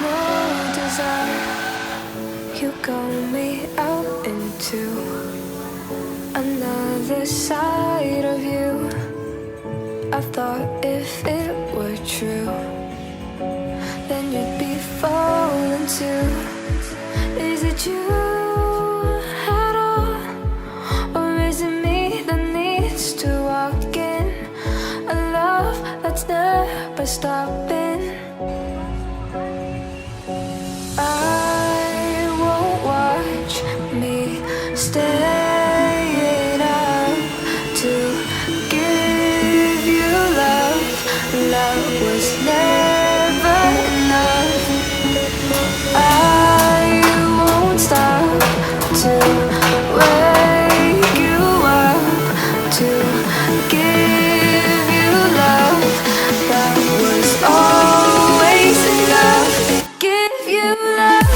no desire. You call me out into another side of you. I thought if it were true, then you'd be falling too. Is it you at all, or is it me that needs to walk in a love that's never stopping? I won't watch me staying up to give you love. Love was never enough. I won't stop to wake you up to give you love. That was always enough to give you love.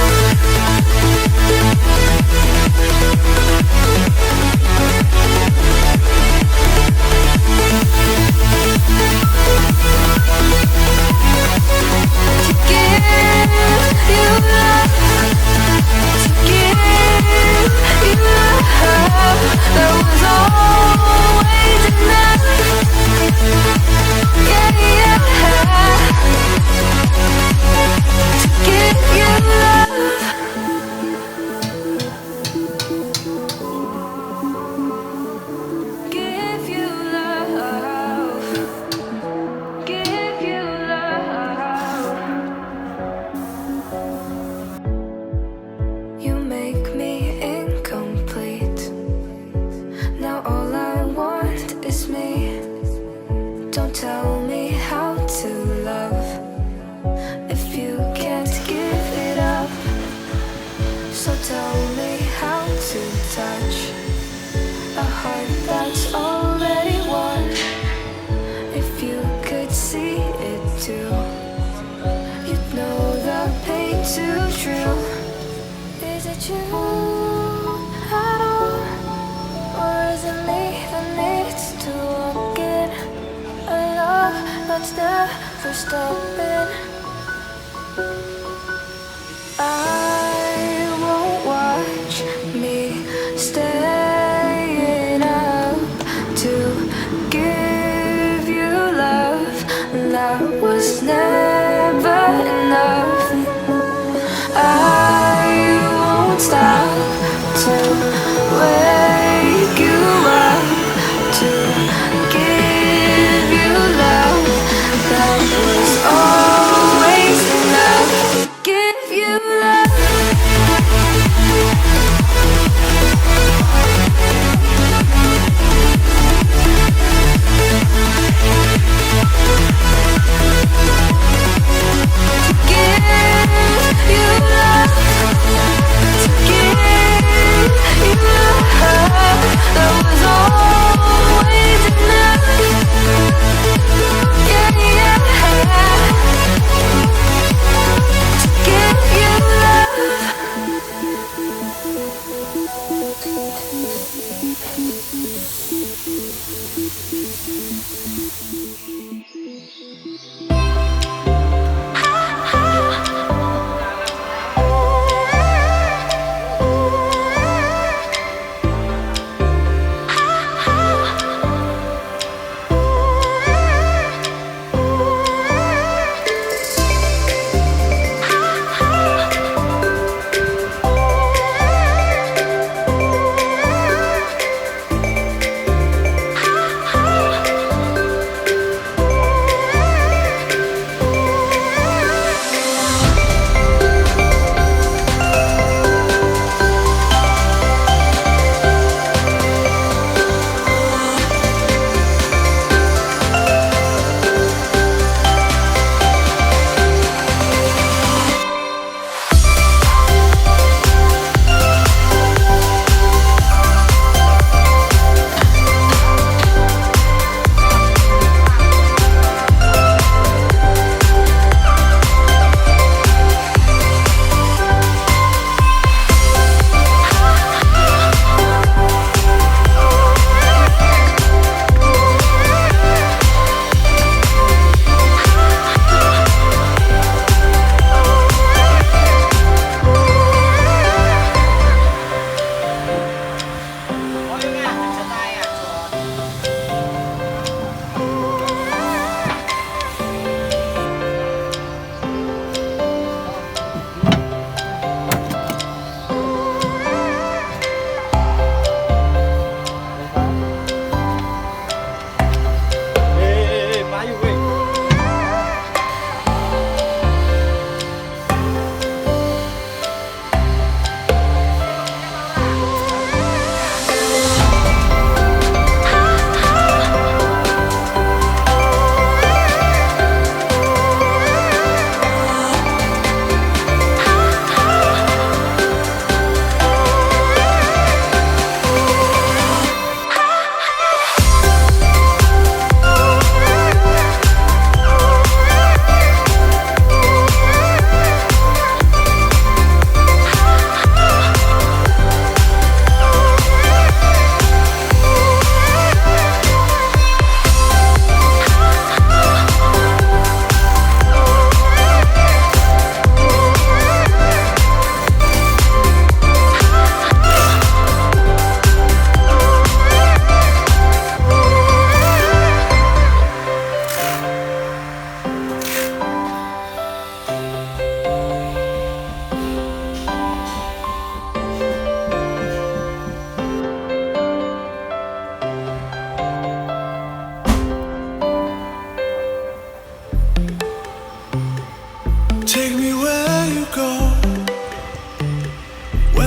To give you love, to give you love. That was always enough. Yeah, yeah. To give you love. Give you love. Give you love. You make me incomplete. Now all I want is me. Don't tell me how to love if you can't give it up. So tell me how to touch a heart that's already won. If you could see it too, you'd know the pain too true. Is it you at all, or is it me that needs to walk in a love that's never stopping? I won't watch me staying up to give you love. That was never enough. I won't stop to wake you up to give you love. That was all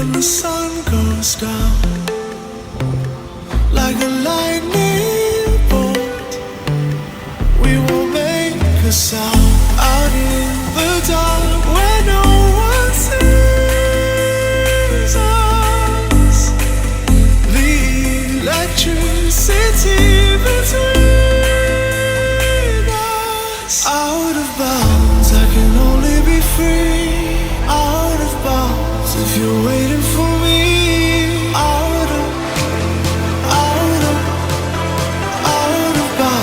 When the sun goes down, like a lightning bolt, we will make a sound out in the dark where no one sees us. The electricity between us. Out of bounds, I can only be free. Out of bounds, if you're waiting for me. Out of bounds.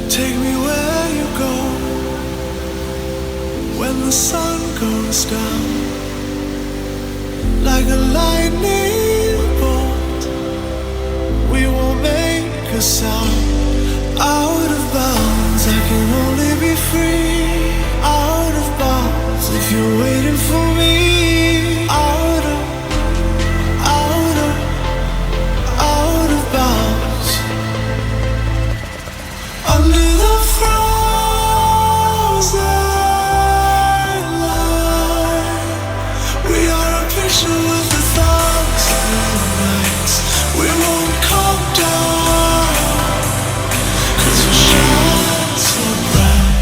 Take me where you go when the sun goes down, like a lightning bolt. We will make a sound. Out of bounds, I can only be free. Out of bounds, if you're waiting for me. Out of bounds. Under the frozen light, we are a picture of the thoughts of nights. We won't calm down, 'cause we shine so bright.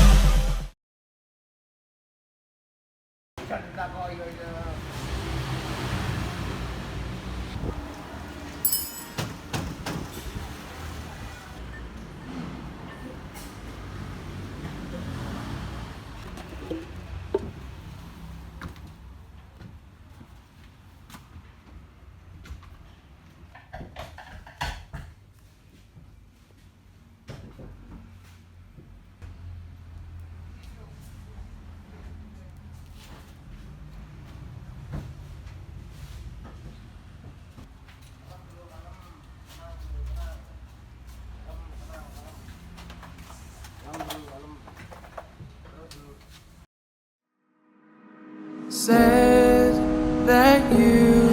Said that you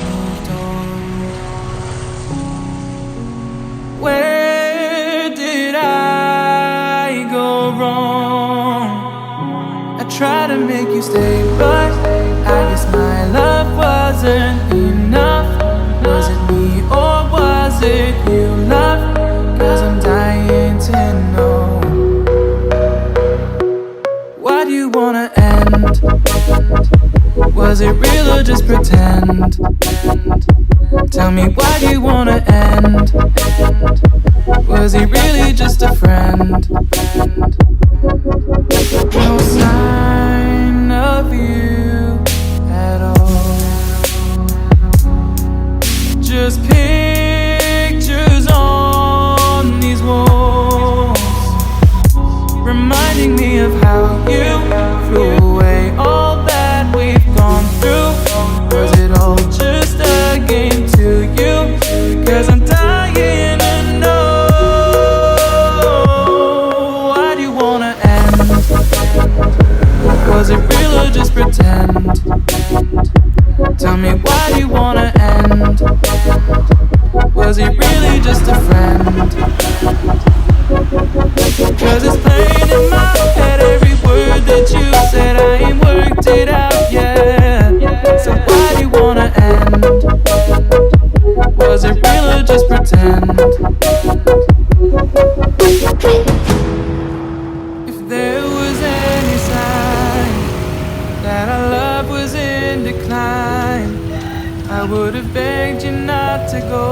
moved on. Where did I go wrong? I tried to make you stay, but I guess my love wasn't enough. Was it me or was it you, love? 'Cause I'm dying to know. Why do you wanna end? Was it real or just pretend? Tell me, why do you wanna end? Was he really just a friend? No sign of you at all. Just pictures on these walls, reminding me of how you threw away all that we've gone through. Was it all just a game to you? 'Cause I'm dying to know. Why do you wanna end? Was it real or just pretend? Tell me, why do you wanna end? Was he really just a friend? 'Cause it's plain in my head, every word that you said, I ain't worked it out yet. So why do you wanna end? Was it real or just pretend? If there was any sign that our love was in decline, I would have begged you not to go.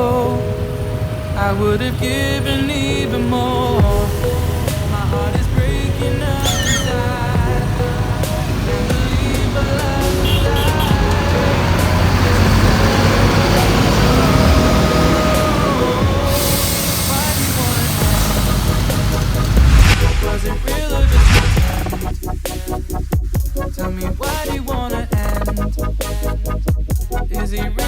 I would have given even more. My heart is breaking up.